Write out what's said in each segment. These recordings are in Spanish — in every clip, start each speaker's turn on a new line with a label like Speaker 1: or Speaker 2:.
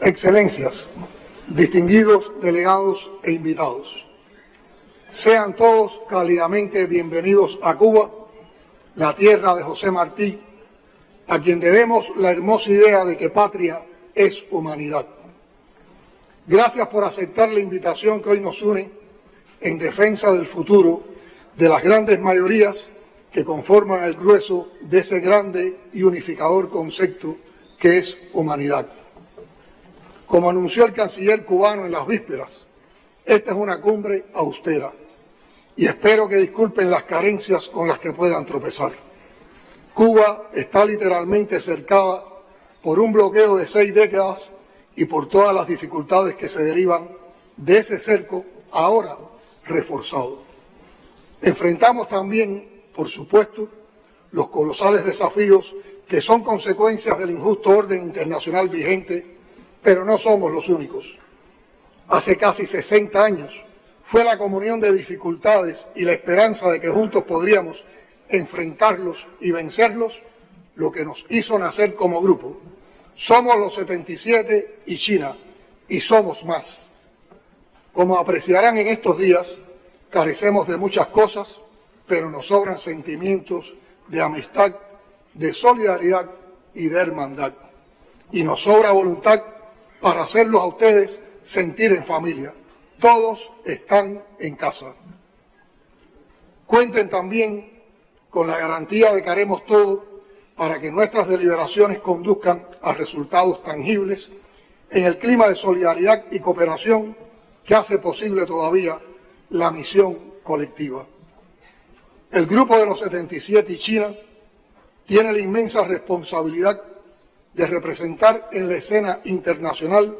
Speaker 1: Excelencias, distinguidos delegados e invitados, sean todos cálidamente bienvenidos a Cuba, la tierra de José Martí, a quien debemos la hermosa idea de que patria es humanidad. Gracias por aceptar la invitación que hoy nos une en defensa del futuro de las grandes mayorías que conforman el grueso de ese grande y unificador concepto que es humanidad. Como anunció el canciller cubano en las vísperas, esta es una cumbre austera y espero que disculpen las carencias con las que puedan tropezar. Cuba está literalmente cercada por un bloqueo de 6 décadas y por todas las dificultades que se derivan de ese cerco ahora reforzado. Enfrentamos también, por supuesto, los colosales desafíos que son consecuencias del injusto orden internacional vigente, pero no somos los únicos. Hace casi 60 años fue la comunión de dificultades y la esperanza de que juntos podríamos enfrentarlos y vencerlos lo que nos hizo nacer como grupo. Somos los 77 y China, y somos más. Como apreciarán en estos días, carecemos de muchas cosas, pero nos sobran sentimientos de amistad, de solidaridad y de hermandad. Y nos sobra voluntad para hacerlos a ustedes sentir en familia. Todos están en casa. Cuenten también con la garantía de que haremos todo para que nuestras deliberaciones conduzcan a resultados tangibles en el clima de solidaridad y cooperación que hace posible todavía la misión colectiva. El Grupo de los 77 y China tiene la inmensa responsabilidad de representar en la escena internacional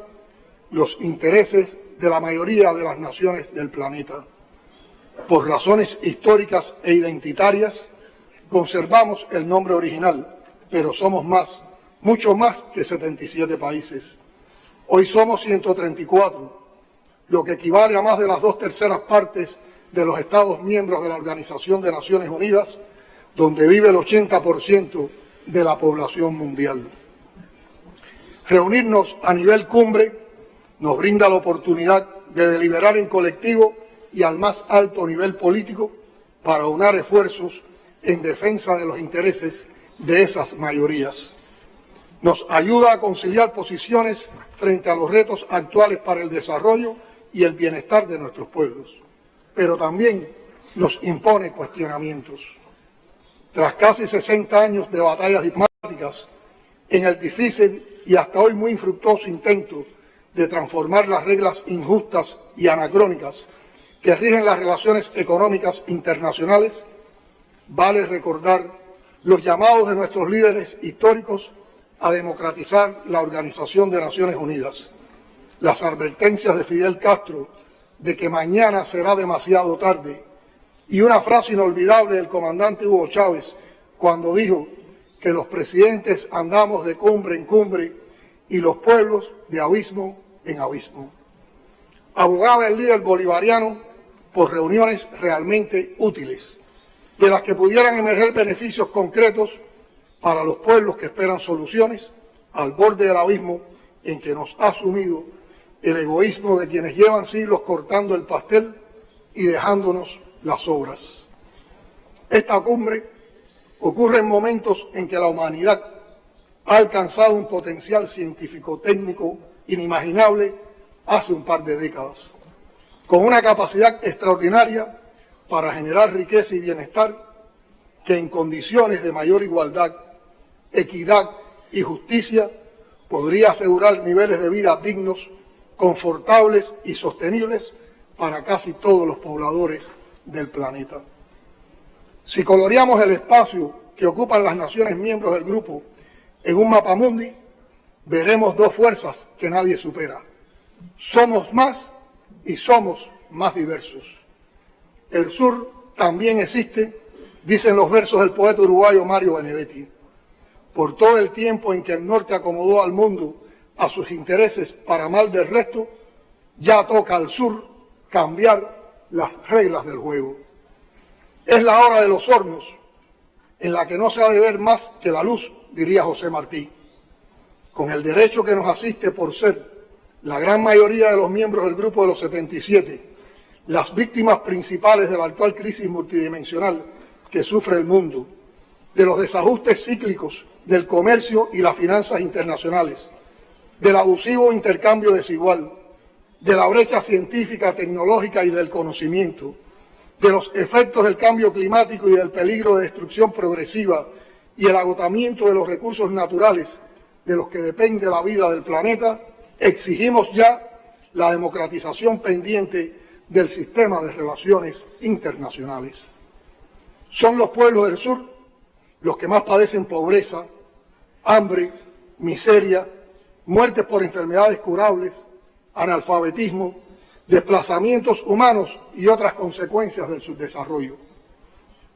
Speaker 1: los intereses de la mayoría de las naciones del planeta. Por razones históricas e identitarias, conservamos el nombre original, pero somos más, mucho más que 77 países. Hoy somos 134, lo que equivale a más de las 2/3 partes de los Estados miembros de la Organización de Naciones Unidas, donde vive el 80% de la población mundial. Reunirnos a nivel cumbre nos brinda la oportunidad de deliberar en colectivo y al más alto nivel político para aunar esfuerzos en defensa de los intereses de esas mayorías. Nos ayuda a conciliar posiciones frente a los retos actuales para el desarrollo y el bienestar de nuestros pueblos, pero también nos impone cuestionamientos. Tras casi 60 años de batallas diplomáticas, en el difícil y hasta hoy muy infructuoso intento de transformar las reglas injustas y anacrónicas que rigen las relaciones económicas internacionales, vale recordar los llamados de nuestros líderes históricos a democratizar la Organización de Naciones Unidas, las advertencias de Fidel Castro de que mañana será demasiado tarde y una frase inolvidable del comandante Hugo Chávez cuando dijo que los presidentes andamos de cumbre en cumbre y los pueblos de abismo en abismo. Abogaba el líder bolivariano por reuniones realmente útiles, de las que pudieran emerger beneficios concretos para los pueblos que esperan soluciones al borde del abismo en que nos ha sumido el egoísmo de quienes llevan siglos cortando el pastel y dejándonos las sobras. Esta cumbre ocurre en momentos en que la humanidad ha alcanzado un potencial científico-técnico inimaginable hace un par de décadas, con una capacidad extraordinaria para generar riqueza y bienestar que en condiciones de mayor igualdad, equidad y justicia podría asegurar niveles de vida dignos, confortables y sostenibles para casi todos los pobladores del planeta. Si coloreamos el espacio que ocupan las naciones miembros del grupo en un mapamundi, veremos dos fuerzas que nadie supera. Somos más y somos más diversos. El sur también existe, dicen los versos del poeta uruguayo Mario Benedetti. Por todo el tiempo en que el norte acomodó al mundo a sus intereses para mal del resto, ya toca al sur cambiar las reglas del juego. Es la hora de los hornos, en la que no se ha de ver más que la luz, diría José Martí. Con el derecho que nos asiste por ser la gran mayoría de los miembros del Grupo de los 77, las víctimas principales de la actual crisis multidimensional que sufre el mundo, de los desajustes cíclicos del comercio y las finanzas internacionales, del abusivo intercambio desigual, de la brecha científica, tecnológica y del conocimiento, de los efectos del cambio climático y del peligro de destrucción progresiva y el agotamiento de los recursos naturales de los que depende la vida del planeta, exigimos ya la democratización pendiente del sistema de relaciones internacionales. Son los pueblos del sur los que más padecen pobreza, hambre, miseria, muertes por enfermedades curables, analfabetismo, desplazamientos humanos y otras consecuencias del subdesarrollo.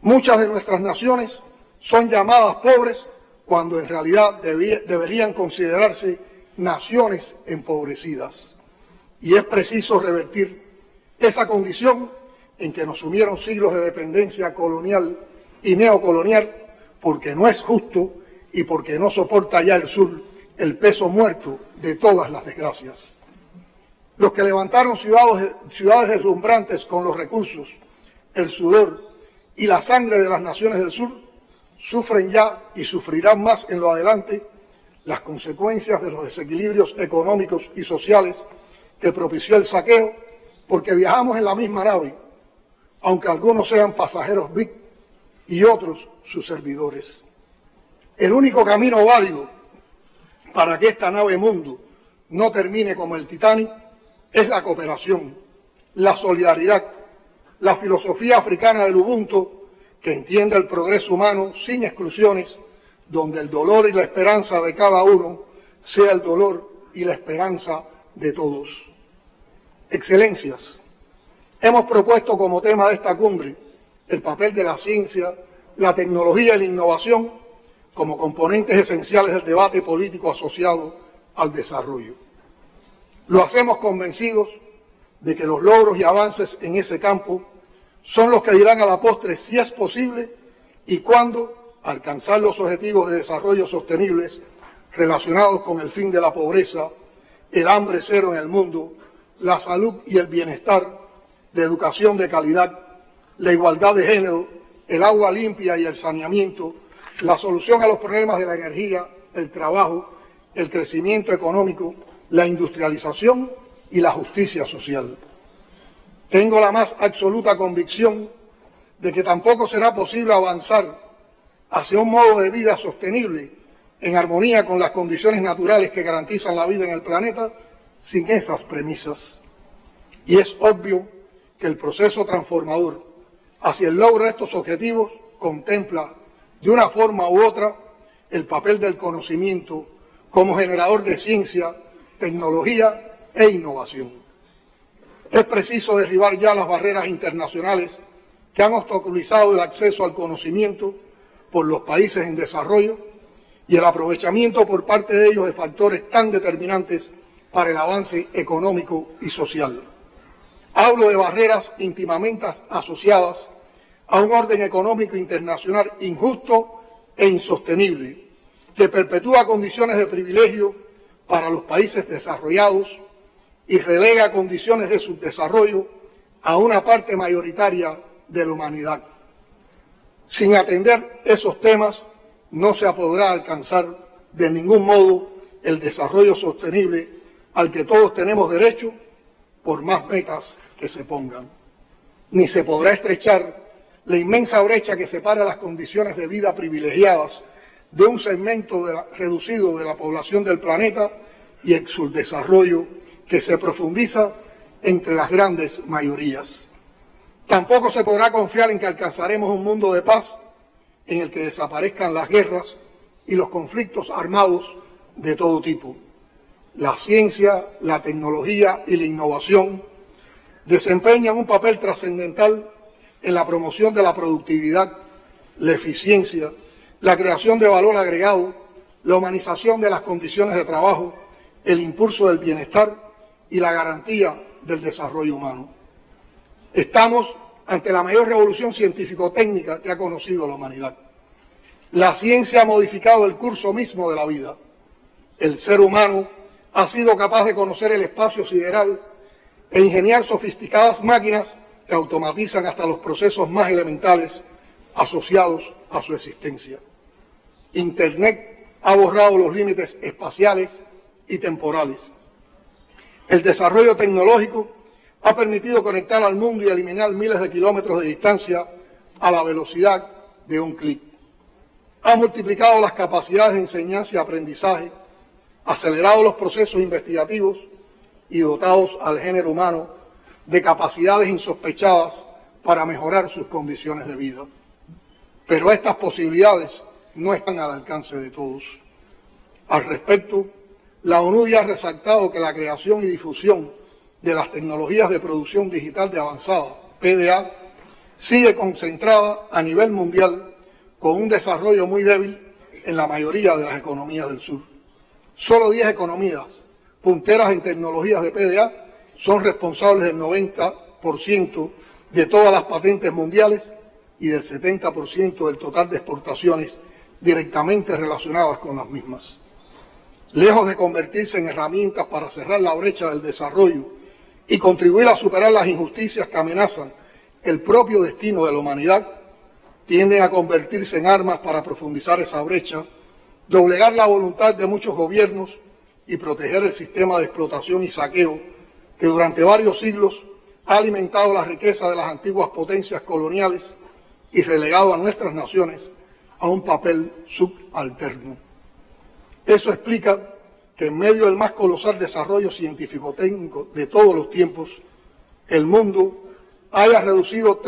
Speaker 1: Muchas de nuestras naciones son llamadas pobres cuando en realidad deberían considerarse naciones empobrecidas. Y es preciso revertir esa condición en que nos sumieron siglos de dependencia colonial y neocolonial, porque no es justo y porque no soporta ya el sur el peso muerto de todas las desgracias. Los que levantaron ciudades deslumbrantes con los recursos, el sudor y la sangre de las naciones del sur, sufren ya y sufrirán más en lo adelante las consecuencias de los desequilibrios económicos y sociales que propició el saqueo, porque viajamos en la misma nave, aunque algunos sean pasajeros VIP y otros sus servidores. El único camino válido para que esta nave mundo no termine como el Titanic es la cooperación, la solidaridad, la filosofía africana del Ubuntu, que entiende el progreso humano sin exclusiones, donde el dolor y la esperanza de cada uno sea el dolor y la esperanza de todos. Excelencias, hemos propuesto como tema de esta cumbre el papel de la ciencia, la tecnología y la innovación como componentes esenciales del debate político asociado al desarrollo. Lo hacemos convencidos de que los logros y avances en ese campo son los que dirán a la postre si es posible y cuándo alcanzar los objetivos de desarrollo sostenibles relacionados con el fin de la pobreza, el hambre cero en el mundo, la salud y el bienestar, la educación de calidad, la igualdad de género, el agua limpia y el saneamiento, la solución a los problemas de la energía, el trabajo, el crecimiento económico, la industrialización y la justicia social. Tengo la más absoluta convicción de que tampoco será posible avanzar hacia un modo de vida sostenible en armonía con las condiciones naturales que garantizan la vida en el planeta sin esas premisas. Y es obvio que el proceso transformador hacia el logro de estos objetivos contempla de una forma u otra el papel del conocimiento como generador de ciencia, tecnología e innovación. Es preciso derribar ya las barreras internacionales que han obstaculizado el acceso al conocimiento por los países en desarrollo y el aprovechamiento por parte de ellos de factores tan determinantes para el avance económico y social. Hablo de barreras íntimamente asociadas a un orden económico internacional injusto e insostenible, que perpetúa condiciones de privilegio para los países desarrollados y relega condiciones de subdesarrollo a una parte mayoritaria de la humanidad. Sin atender esos temas, no se podrá alcanzar de ningún modo el desarrollo sostenible al que todos tenemos derecho, por más metas que se pongan. Ni se podrá estrechar la inmensa brecha que separa las condiciones de vida privilegiadas de un segmento reducido de la población del planeta y el subdesarrollo que se profundiza entre las grandes mayorías. Tampoco se podrá confiar en que alcanzaremos un mundo de paz en el que desaparezcan las guerras y los conflictos armados de todo tipo. La ciencia, la tecnología y la innovación desempeñan un papel trascendental en la promoción de la productividad, la eficiencia, la creación de valor agregado, la humanización de las condiciones de trabajo, el impulso del bienestar y la garantía del desarrollo humano. Estamos ante la mayor revolución científico-técnica que ha conocido la humanidad. La ciencia ha modificado el curso mismo de la vida. El ser humano ha sido capaz de conocer el espacio sideral e ingeniar sofisticadas máquinas que automatizan hasta los procesos más elementales asociados a su existencia. Internet ha borrado los límites espaciales y temporales. El desarrollo tecnológico ha permitido conectar al mundo y eliminar miles de kilómetros de distancia a la velocidad de un clic. Ha multiplicado las capacidades de enseñanza y aprendizaje, acelerado los procesos investigativos y dotados al género humano de capacidades insospechadas para mejorar sus condiciones de vida. Pero estas posibilidades no están al alcance de todos. Al respecto, la ONU ya ha resaltado que la creación y difusión de las tecnologías de producción digital de avanzada, PDA, sigue concentrada a nivel mundial con un desarrollo muy débil en la mayoría de las economías del sur. Solo 10 economías punteras en tecnologías de PDA son responsables del 90% de todas las patentes mundiales y del 70% del total de exportaciones directamente relacionadas con las mismas. Lejos de convertirse en herramientas para cerrar la brecha del desarrollo y contribuir a superar las injusticias que amenazan el propio destino de la humanidad, tienden a convertirse en armas para profundizar esa brecha, doblegar la voluntad de muchos gobiernos y proteger el sistema de explotación y saqueo que durante varios siglos ha alimentado la riqueza de las antiguas potencias coloniales y relegado a nuestras naciones a un papel subalterno. Eso explica que en medio del más colosal desarrollo científico-técnico de todos los tiempos, el mundo haya retrocedido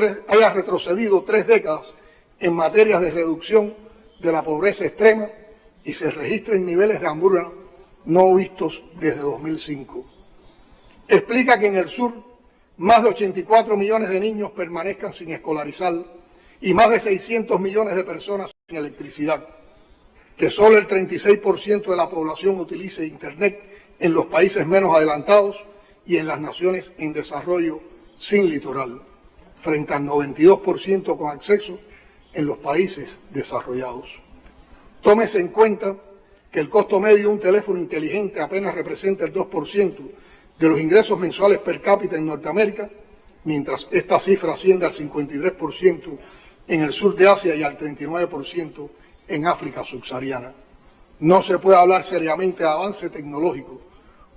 Speaker 1: 3 décadas en materias de reducción de la pobreza extrema y se registren niveles de hambruna no vistos desde 2005. Explica que en el sur más de 84 millones de niños permanezcan sin escolarizar y más de 600 millones de personas sin electricidad, que solo el 36% de la población utilice Internet en los países menos adelantados y en las naciones en desarrollo sin litoral, frente al 92% con acceso en los países desarrollados. Tómese en cuenta que el costo medio de un teléfono inteligente apenas representa el 2% de los ingresos mensuales per cápita en Norteamérica, mientras esta cifra asciende al 53% en el sur de Asia y al 39% en África subsahariana. No se puede hablar seriamente de avance tecnológico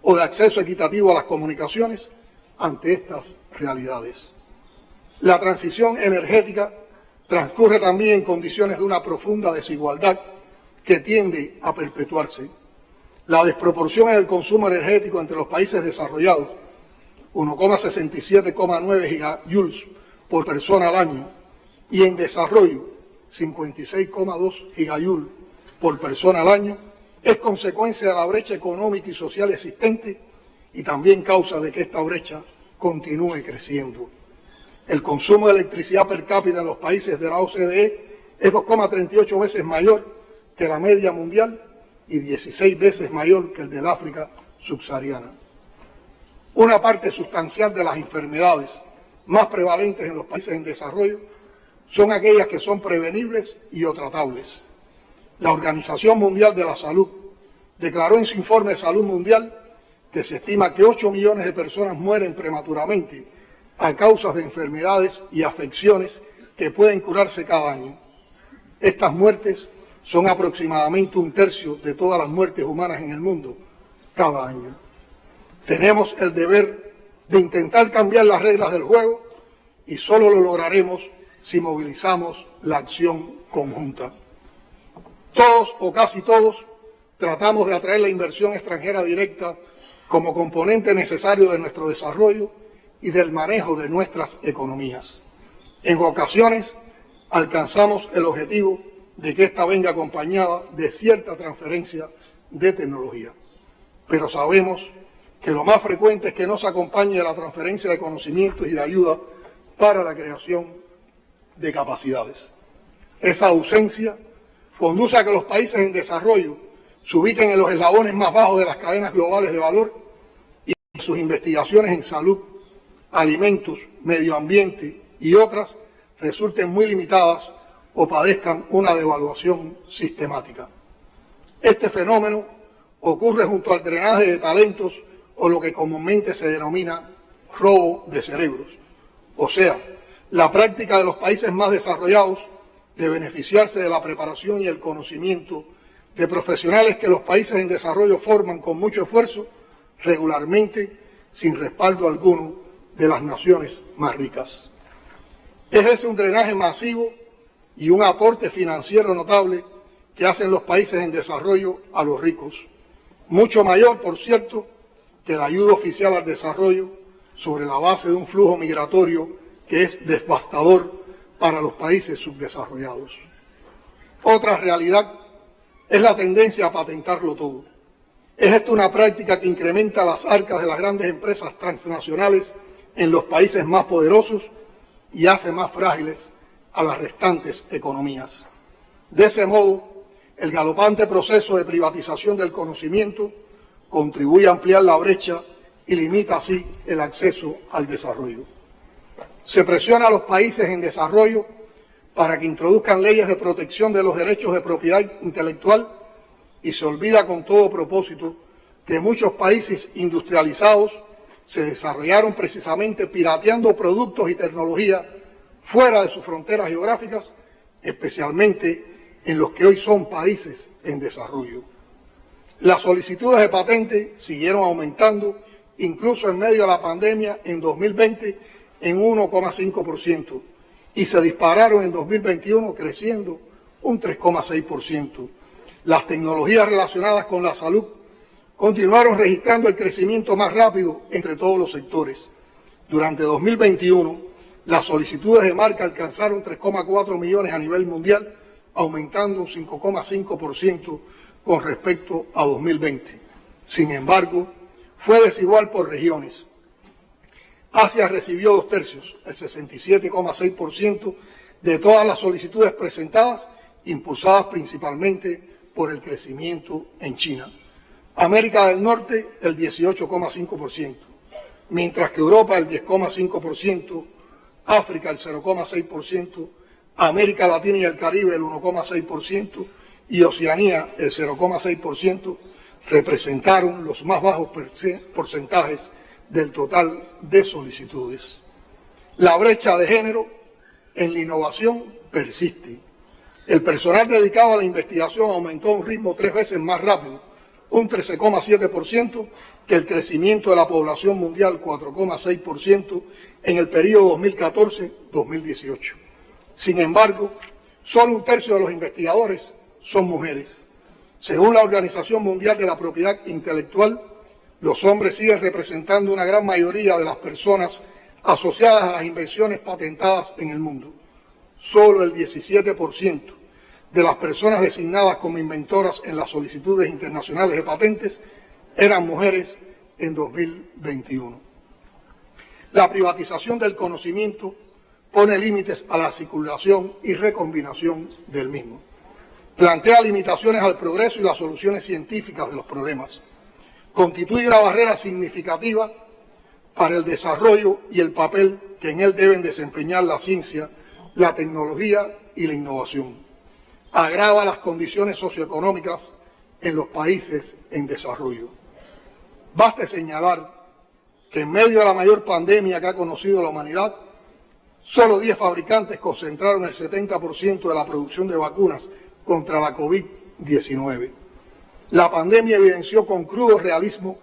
Speaker 1: o de acceso equitativo a las comunicaciones ante estas realidades. La transición energética transcurre también en condiciones de una profunda desigualdad que tiende a perpetuarse. La desproporción en el consumo energético entre los países desarrollados, 1,67,9 gigajoules por persona al año, y en desarrollo, 56,2 gigajoules por persona al año, es consecuencia de la brecha económica y social existente y también causa de que esta brecha continúe creciendo. El consumo de electricidad per cápita en los países de la OCDE es 2,38 veces mayor que la media mundial y 16 veces mayor que el del África subsahariana. Una parte sustancial de las enfermedades más prevalentes en los países en desarrollo son aquellas que son prevenibles y o tratables. La Organización Mundial de la Salud declaró en su informe de salud mundial que se estima que 8 millones de personas mueren prematuramente a causa de enfermedades y afecciones que pueden curarse cada año. Estas muertes son aproximadamente 1/3 de todas las muertes humanas en el mundo cada año. Tenemos el deber de intentar cambiar las reglas del juego y solo lo lograremos si movilizamos la acción conjunta. Todos o casi todos tratamos de atraer la inversión extranjera directa como componente necesario de nuestro desarrollo y del manejo de nuestras economías. En ocasiones alcanzamos el objetivo de que ésta venga acompañada de cierta transferencia de tecnología. Pero sabemos que lo más frecuente es que no se acompañe de la transferencia de conocimientos y de ayuda para la creación de capacidades. Esa ausencia conduce a que los países en desarrollo se ubiquen en los eslabones más bajos de las cadenas globales de valor y sus investigaciones en salud, alimentos, medio ambiente y otras resulten muy limitadas o padezcan una devaluación sistemática. Este fenómeno ocurre junto al drenaje de talentos o lo que comúnmente se denomina robo de cerebros. O sea, la práctica de los países más desarrollados de beneficiarse de la preparación y el conocimiento de profesionales que los países en desarrollo forman con mucho esfuerzo, regularmente sin respaldo alguno de las naciones más ricas. Es ese un drenaje masivo y un aporte financiero notable que hacen los países en desarrollo a los ricos, mucho mayor, por cierto, que la ayuda oficial al desarrollo sobre la base de un flujo migratorio que es devastador para los países subdesarrollados. Otra realidad es la tendencia a patentarlo todo. Es esta una práctica que incrementa las arcas de las grandes empresas transnacionales en los países más poderosos y hace más frágiles a las restantes economías. De ese modo, el galopante proceso de privatización del conocimiento contribuye a ampliar la brecha y limita así el acceso al desarrollo. Se presiona a los países en desarrollo para que introduzcan leyes de protección de los derechos de propiedad intelectual y se olvida con todo propósito que muchos países industrializados se desarrollaron precisamente pirateando productos y tecnología fuera de sus fronteras geográficas, especialmente en los que hoy son países en desarrollo. Las solicitudes de patente siguieron aumentando, incluso en medio de la pandemia en 2020 en 1,5% y se dispararon en 2021 creciendo un 3,6%. Las tecnologías relacionadas con la salud continuaron registrando el crecimiento más rápido entre todos los sectores. Durante 2021, las solicitudes de marca alcanzaron 3,4 millones a nivel mundial, aumentando un 5,5% con respecto a 2020. Sin embargo, fue desigual por regiones. Asia recibió 2/3, el 67,6% de todas las solicitudes presentadas, impulsadas principalmente por el crecimiento en China. América del Norte, el 18,5%, mientras que Europa, el 10,5%, África, el 0,6%, América Latina y el Caribe, el 1,6%, y Oceanía, el 0,6%, representaron los más bajos porcentajes del total de solicitudes. La brecha de género en la innovación persiste. El personal dedicado a la investigación aumentó a un ritmo 3 veces más rápido, un 13,7%, que el crecimiento de la población mundial, 4,6%, en el periodo 2014-2018. Sin embargo, solo 1/3 de los investigadores son mujeres. Según la Organización Mundial de la Propiedad Intelectual, los hombres siguen representando una gran mayoría de las personas asociadas a las invenciones patentadas en el mundo. Solo el 17% de las personas designadas como inventoras en las solicitudes internacionales de patentes eran mujeres en 2021. La privatización del conocimiento pone límites a la circulación y recombinación del mismo. Plantea limitaciones al progreso y las soluciones científicas de los problemas. Constituye una barrera significativa para el desarrollo y el papel que en él deben desempeñar la ciencia, la tecnología y la innovación. Agrava las condiciones socioeconómicas en los países en desarrollo. Baste señalar que en medio de la mayor pandemia que ha conocido la humanidad, solo 10 fabricantes concentraron el 70% de la producción de vacunas contra la COVID-19. La pandemia evidenció con crudo realismo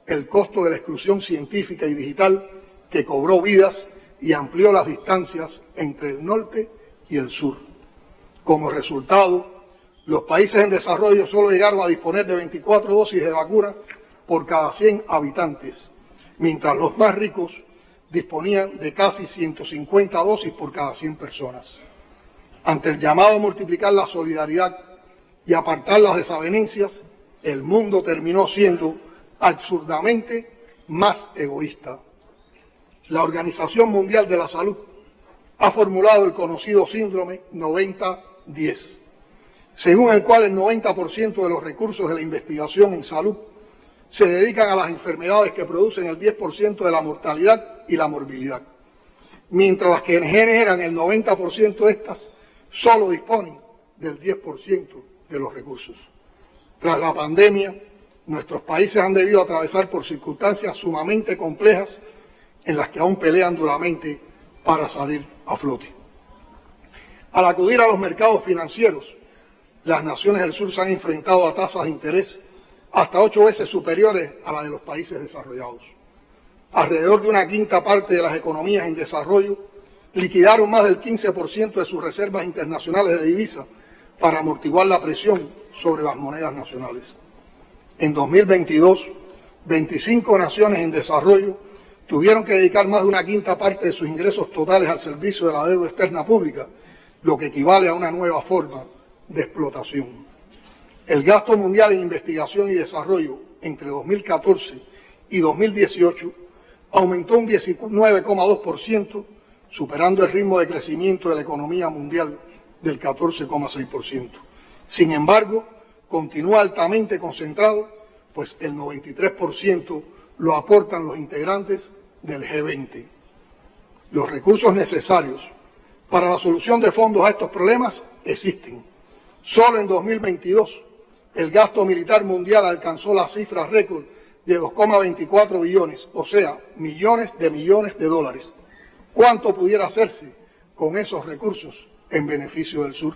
Speaker 1: el costo de la exclusión científica y digital que cobró vidas y amplió las distancias entre el norte y el sur. Como resultado, los países en desarrollo solo llegaron a disponer de 24 dosis de vacuna por cada 100 habitantes, mientras los más ricos disponían de casi 150 dosis por cada 100 personas. Ante el llamado a multiplicar la solidaridad y apartar las desavenencias, el mundo terminó siendo absurdamente más egoísta. La Organización Mundial de la Salud ha formulado el conocido síndrome 90-10, según el cual el 90% de los recursos de la investigación en salud se dedican a las enfermedades que producen el 10% de la mortalidad y la morbilidad, mientras las que generan el 90% de estas solo disponen del 10% de los recursos. Tras la pandemia, nuestros países han debido atravesar por circunstancias sumamente complejas en las que aún pelean duramente para salir a flote. Al acudir a los mercados financieros, las naciones del sur se han enfrentado a tasas de interés hasta 8 veces superiores a las de los países desarrollados. Alrededor de una quinta parte de las economías en desarrollo liquidaron más del 15% de sus reservas internacionales de divisa para amortiguar la presión sobre las monedas nacionales. En 2022, 25 naciones en desarrollo tuvieron que dedicar más de una quinta parte de sus ingresos totales al servicio de la deuda externa pública, lo que equivale a una nueva forma de explotación. El gasto mundial en investigación y desarrollo entre 2014 y 2018 aumentó un 19,2%, superando el ritmo de crecimiento de la economía mundial del 14,6%. Sin embargo, continúa altamente concentrado, pues el 93% lo aportan los integrantes del G20. Los recursos necesarios para la solución de fondos a estos problemas existen. Solo en 2022 el gasto militar mundial alcanzó la cifra récord de 2,24 billones, o sea, millones de dólares. ¿Cuánto pudiera hacerse con esos recursos en beneficio del sur?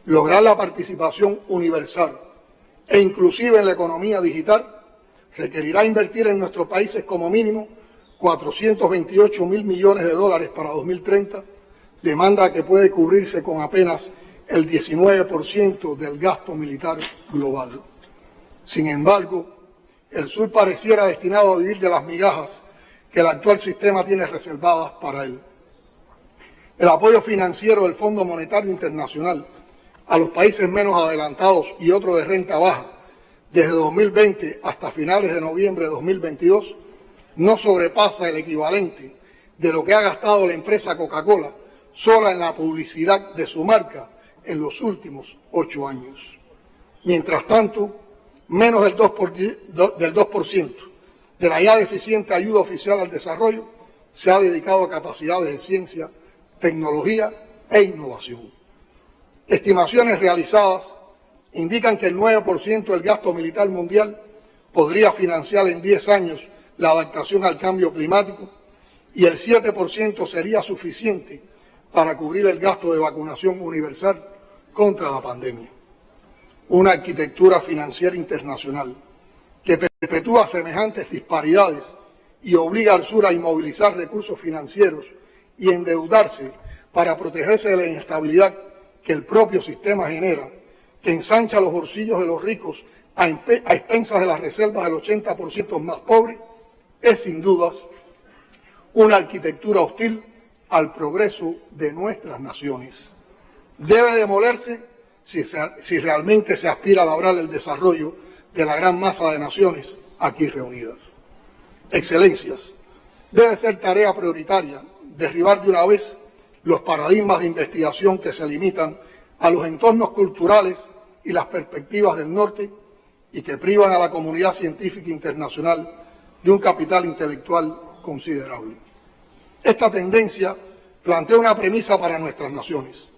Speaker 1: Lograr la participación universal e inclusive en la economía digital requerirá invertir en nuestros países como mínimo 428.000 millones de dólares para 2030, demanda que puede cubrirse con apenas el 19% del gasto militar global. Sin embargo, el sur pareciera destinado a vivir de las migajas que el actual sistema tiene reservadas para él. El apoyo financiero del Fondo Monetario Internacional a los países menos adelantados y otros de renta baja desde 2020 hasta finales de noviembre de 2022 no sobrepasa el equivalente de lo que ha gastado la empresa Coca-Cola sola en la publicidad de su marca en los últimos 8 años. Mientras tanto, menos del 2% de la ya deficiente ayuda oficial al desarrollo se ha dedicado a capacidades de ciencia, tecnología e innovación. Estimaciones realizadas indican que el 9% del gasto militar mundial podría financiar en 10 años la adaptación al cambio climático y el 7% sería suficiente para cubrir el gasto de vacunación universal contra la pandemia. Una arquitectura financiera internacional que perpetúa semejantes disparidades y obliga al sur a inmovilizar recursos financieros y endeudarse para protegerse de la inestabilidad que el propio sistema genera, que ensancha los bolsillos de los ricos a expensas de las reservas del 80% más pobres, es sin dudas una arquitectura hostil al progreso de nuestras naciones. Debe demolerse si realmente se aspira a lograr el desarrollo de la gran masa de naciones aquí reunidas. Excelencias, debe ser tarea prioritaria derribar de una vez los paradigmas de investigación que se limitan a los entornos culturales y las perspectivas del norte y que privan a la comunidad científica internacional de un capital intelectual considerable. Esta tendencia plantea una premisa para nuestras naciones: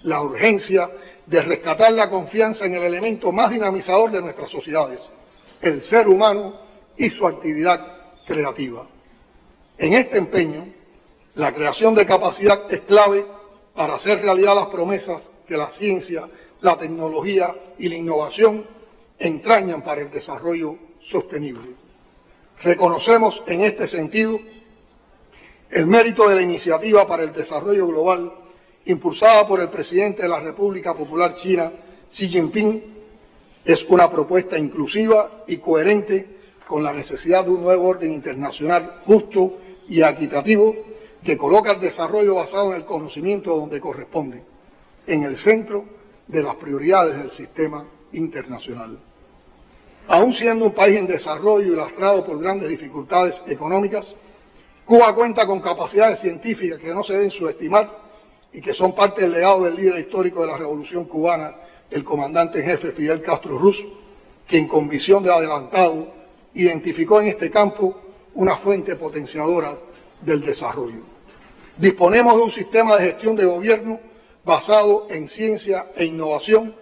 Speaker 1: la urgencia de rescatar la confianza en el elemento más dinamizador de nuestras sociedades, el ser humano y su actividad creativa. En este empeño, la creación de capacidad es clave para hacer realidad las promesas que la ciencia, la tecnología y la innovación entrañan para el desarrollo sostenible. Reconocemos en este sentido el mérito de la Iniciativa para el Desarrollo Global impulsada por el presidente de la República Popular China, Xi Jinping. Es una propuesta inclusiva y coherente con la necesidad de un nuevo orden internacional justo y equitativo que coloca el desarrollo basado en el conocimiento donde corresponde, en el centro de las prioridades del sistema internacional. Aún siendo un país en desarrollo y lastrado por grandes dificultades económicas, Cuba cuenta con capacidades científicas que no se deben subestimar y que son parte del legado del líder histórico de la Revolución Cubana, el comandante en jefe Fidel Castro Ruz, quien con visión de adelantado identificó en este campo una fuente potenciadora del desarrollo. Disponemos de un sistema de gestión de gobierno basado en ciencia e innovación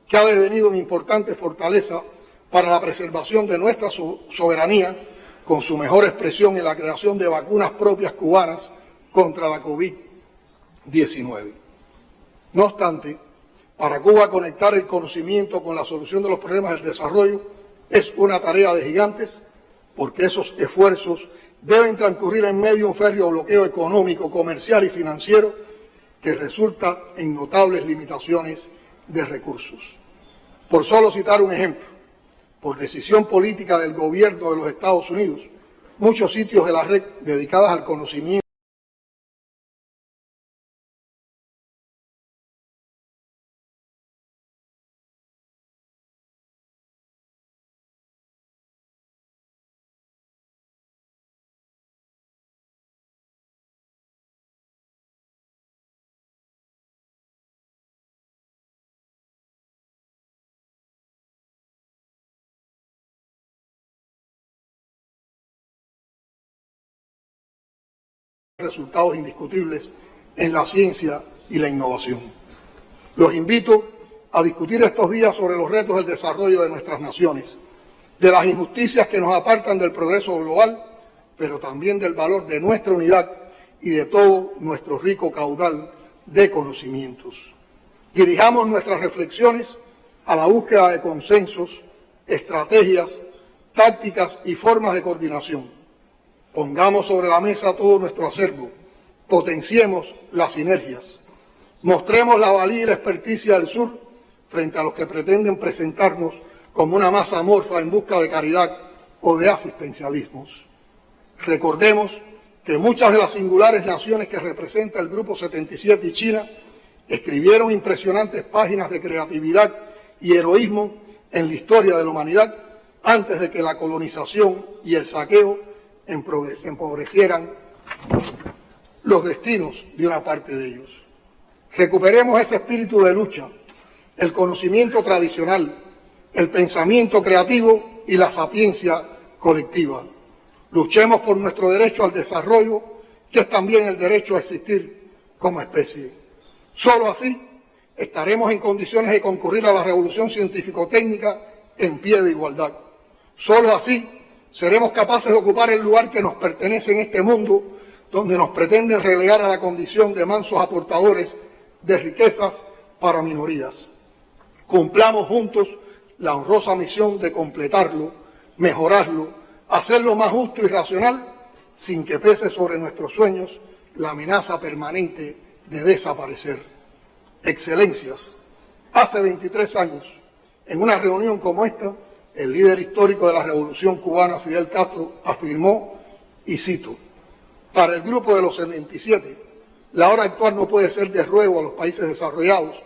Speaker 1: que ha devenido una importante fortaleza para la preservación de nuestra soberanía, con su mejor expresión en la creación de vacunas propias cubanas contra la COVID-19. No obstante, para Cuba conectar el conocimiento con la solución de los problemas del desarrollo es una tarea de gigantes, porque esos esfuerzos deben transcurrir en medio de un férreo bloqueo económico, comercial y financiero que resulta en notables limitaciones de recursos. Por solo citar un ejemplo, por decisión política del gobierno de los Estados Unidos, muchos sitios de la red dedicados al conocimiento resultados indiscutibles en la ciencia y la innovación. Los invito a discutir estos días sobre los retos del desarrollo de nuestras naciones, de las injusticias que nos apartan del progreso global, pero también del valor de nuestra unidad y de todo nuestro rico caudal de conocimientos. Dirijamos nuestras reflexiones a la búsqueda de consensos, estrategias, tácticas y formas de coordinación. Pongamos sobre la mesa todo nuestro acervo, potenciemos las sinergias, mostremos la valía y la experticia del sur frente a los que pretenden presentarnos como una masa amorfa en busca de caridad o de asistencialismos. Recordemos que muchas de las singulares naciones que representa el Grupo 77 y China escribieron impresionantes páginas de creatividad y heroísmo en la historia de la humanidad antes de que la colonización y el saqueo empobrecieran los destinos de una parte de ellos. Recuperemos ese espíritu de lucha, el conocimiento tradicional, el pensamiento creativo y la sapiencia colectiva. Luchemos por nuestro derecho al desarrollo, que es también el derecho a existir como especie. Solo así estaremos en condiciones de concurrir a la revolución científico-técnica en pie de igualdad. Solo así seremos capaces de ocupar el lugar que nos pertenece en este mundo, donde nos pretenden relegar a la condición de mansos aportadores de riquezas para minorías. Cumplamos juntos la honrosa misión de completarlo, mejorarlo, hacerlo más justo y racional, sin que pese sobre nuestros sueños la amenaza permanente de desaparecer. Excelencias, hace 23 años, en una reunión como esta, el líder histórico de la Revolución Cubana, Fidel Castro, afirmó, y cito, para el Grupo de los 77, la hora actual no puede ser de ruego a los países desarrollados,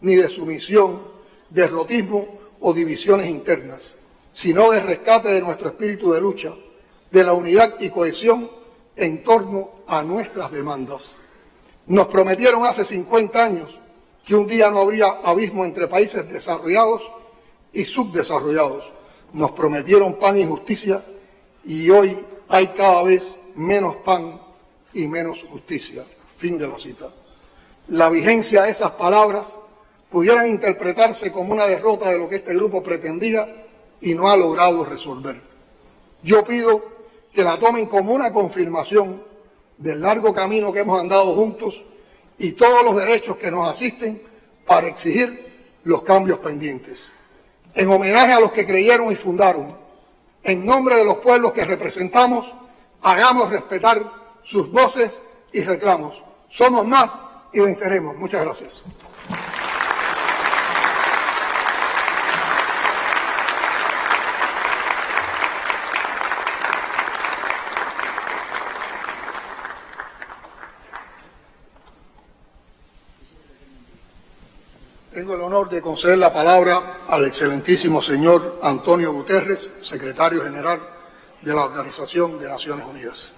Speaker 1: ni de sumisión, derrotismo o divisiones internas, sino de rescate de nuestro espíritu de lucha, de la unidad y cohesión en torno a nuestras demandas. Nos prometieron hace 50 años que un día no habría abismo entre países desarrollados y subdesarrollados. Nos prometieron pan y justicia y hoy hay cada vez menos pan y menos justicia. Fin de la cita. La vigencia de esas palabras pudieran interpretarse como una derrota de lo que este grupo pretendía y no ha logrado resolver. Yo pido que la tomen como una confirmación del largo camino que hemos andado juntos y todos los derechos que nos asisten para exigir los cambios pendientes. En homenaje a los que creyeron y fundaron, en nombre de los pueblos que representamos, hagamos respetar sus voces y reclamos. Somos más y venceremos. Muchas gracias. Tengo el honor de conceder la palabra al excelentísimo señor Antonio Guterres, secretario general de la Organización de Naciones Unidas.